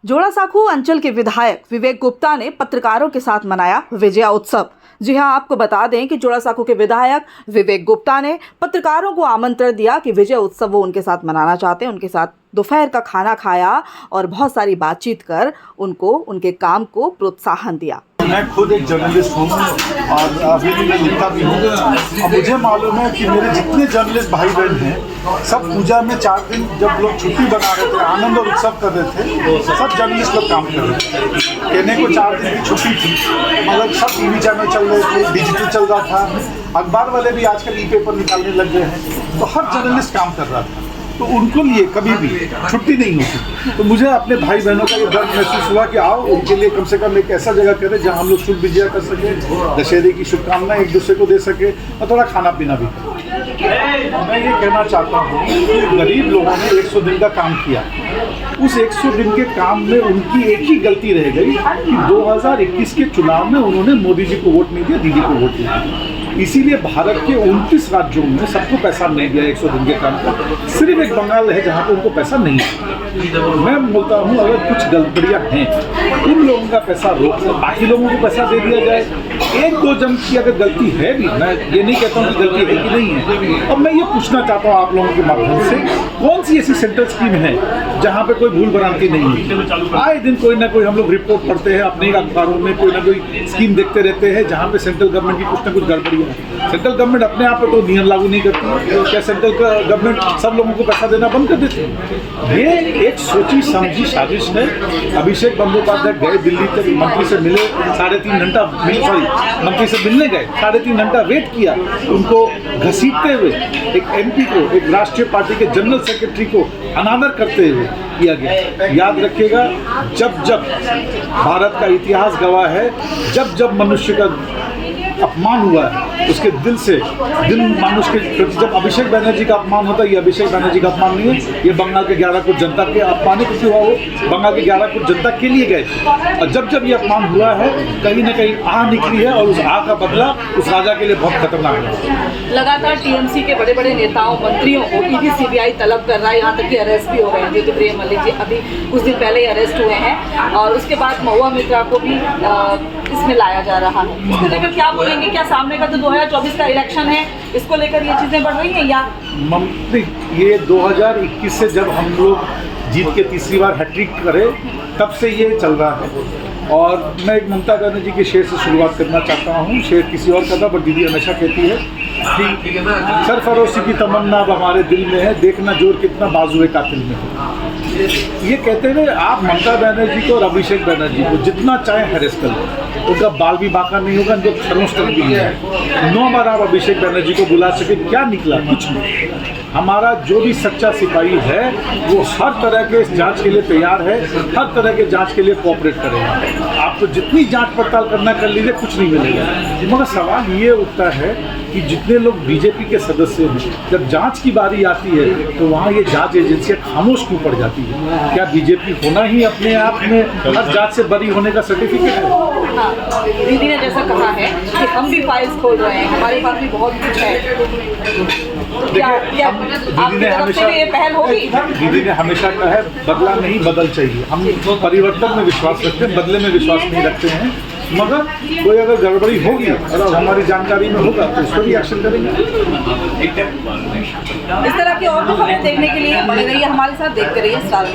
जोड़ासांकू अंचल के विधायक विवेक गुप्ता ने पत्रकारों के साथ मनाया विजया उत्सव। जी हां, आपको बता दें कि जोड़ासांकू के विधायक विवेक गुप्ता ने पत्रकारों को आमंत्रण दिया कि विजय उत्सव वो उनके साथ मनाना चाहते हैं। उनके साथ दोपहर का खाना खाया और बहुत सारी बातचीत कर उनको उनके काम को प्रोत्साहन दिया। मैं खुद एक जर्नलिस्ट हूँ और अभी भी मैं लिखता भी हूँ। और मुझे मालूम है कि मेरे जितने जर्नलिस्ट भाई बहन हैं सब पूजा में 4 दिन जब लोग छुट्टी बना रहे थे, आनंद और उत्सव कर रहे थे, सब जर्नलिस्ट लोग काम कर रहे थे। कहने को 4 दिन की छुट्टी थी मगर सब टीवी चैनल चल रहे थे, डिजिटल चल रहा था, अखबार वाले भी आजकल ई-पेपर निकालने लग गए हैं, तो हर जर्नलिस्ट काम कर रहा था। तो उनको लिए कभी भी छुट्टी नहीं होती। तो मुझे अपने भाई बहनों का ये दर्द महसूस हुआ कि आओ उनके लिए कम से कम एक ऐसा जगह करें जहां हम लोग शुभ विजय कर सके, दशहरे की शुभकामनाएं एक दूसरे को दे सके और थोड़ा खाना पीना भी करें। मैं ये कहना चाहता हूँ कि गरीब लोगों ने 100 दिन का काम किया। उस 100 दिन के काम में उनकी एक ही गलती रह गई कि 2021 के चुनाव में उन्होंने मोदी जी को वोट नहीं दिया, दीदी को वोट दिया। इसीलिए भारत के 29 राज्यों में सबको पैसा नहीं दिया 100 दिन के काम का। सिर्फ एक बंगाल है जहाँ पे उनको पैसा नहीं है। मैं बोलता हूँ अगर कुछ गड़बड़ियाँ हैं उन लोगों का पैसा रोक कर बाकी लोगों को पैसा दे दिया जाए। 1-2 जन की अगर गलती है भी, मैं ये नहीं कहता हूँ कि गलती है कि नहीं है। अब मैं ये पूछना चाहता हूँ आप लोगों के माध्यम से, कौन सी ऐसी सेंट्रल स्कीम है जहाँ पे कोई भूल भ्रांति नहीं है? आए दिन कोई ना कोई हम लोग रिपोर्ट पढ़ते हैं, अपने अखबारों में कोई ना कोई स्कीम देखते रहते हैं जहाँ पे सेंट्रल गवर्नमेंट की कुछ ना कुछ गड़बड़ी है। सेंट्रल गवर्नमेंट अपने आप पे तो नियम लागू नहीं करती। क्या सेंट्रल गवर्नमेंट सब लोगों को पैसा देना बंद कर देती है? ये एक सोची समझी साजिश है। अभिषेक बंदोपाध्याय गए दिल्ली तक, मंत्री से मिले, 3.5 घंटा मंत्री से मिलने गए, 3.5 घंटा वेट किया, उनको घसीटते हुए एक MP को, एक राष्ट्रीय पार्टी के जनरल सेक्रेटरी को अनादर करते हुए किया गया। याद रखिएगा, जब जब भारत का इतिहास गवाह है, जब जब मनुष्य का अपमान हुआ है उसके दिल से मनुष्य के प्रति, जब अभिषेक बैनर्जी का अपमान होता है, ये अभिषेक बैनर्जी का अपमान नहीं है, ये बंगाल के 11 करोड़ जनता के अपमान है। क्योंकि वो बंगाल के 11 करोड़ जनता के लिए गए थे और जब जब ये अपमान हुआ है कहीं ना कहीं आह निकली है और उस आह का बदला उस राजा के लिए बहुत खतरनाक है। लगातार TMC के बड़े बड़े नेताओं मंत्रियों को ED CBI तलब कर रहा है, यहाँ तक कि अरेस्ट भी हो गए हैं। ज्योतिप्रिय मल्लिक जी अभी कुछ दिन पहले ही अरेस्ट हुए हैं और उसके बाद महुआ मित्रा को भी इसमें लाया जा रहा है। इसको लेकर क्या बोलेंगे? क्या सामने का जो 2024 का इलेक्शन है इसको लेकर ये चीजें बढ़ रही हैं या? ये 2021 से जब हम लोग जीत के तीसरी बार हैट्रिक करे तब से ये चल रहा है। और मैं एक ममता बनर्जी के शेर से शुरुआत करना चाहता हूँ। शेर किसी और का था पर दीदी हमेशा कहती है कि सरफरोशी की तमन्ना अब हमारे दिल में है, देखना जोर कितना बाजुए कातिल में है। ये कहते हुए आप ममता बनर्जी को और अभिषेक बनर्जी को जितना चाहे हैरेस कर लो, उनका बाल भी बांका नहीं होगा, उनको खरोंच तक भी नहीं है। 9 बार आप अभिषेक बनर्जी को बुला सके, क्या निकला? कुछ नहीं। हमारा जो भी सच्चा सिपाही है वो हर तरह के जांच के लिए तैयार है, हर तरह के जांच के लिए कोऑपरेट करेगा। आपको जितनी जांच पड़ताल करना कर लीजिए, कुछ नहीं मिलेगा। मगर सवाल ये उठता है कि जितने लोग बीजेपी के सदस्य हैं, जब जांच की बारी आती है तो वहाँ ये जांच एजेंसियाँ खामोश क्यों पड़ जाती है? क्या बीजेपी होना ही अपने आप में हर जांच से बरी होने का सर्टिफिकेट है? हाँ, दीदी ने जैसा कहा है कि हम भी फाइल्स खोल रहे हैं, हमारे पास भी बहुत कुछ है। दीदी ने हमेशा कहा है बदला नहीं बदल चाहिए। हम परिवर्तन में विश्वास रखते हैं, बदले में विश्वास नहीं रखते हैं। मगर कोई अगर गड़बड़ी होगी और हमारी जानकारी में होगा तो उस पर भी एक्शन करेंगे। इस तरह की और भी खबरें देखने के लिए बने रहिए हमारे साथ, देखते रहिए स्टार।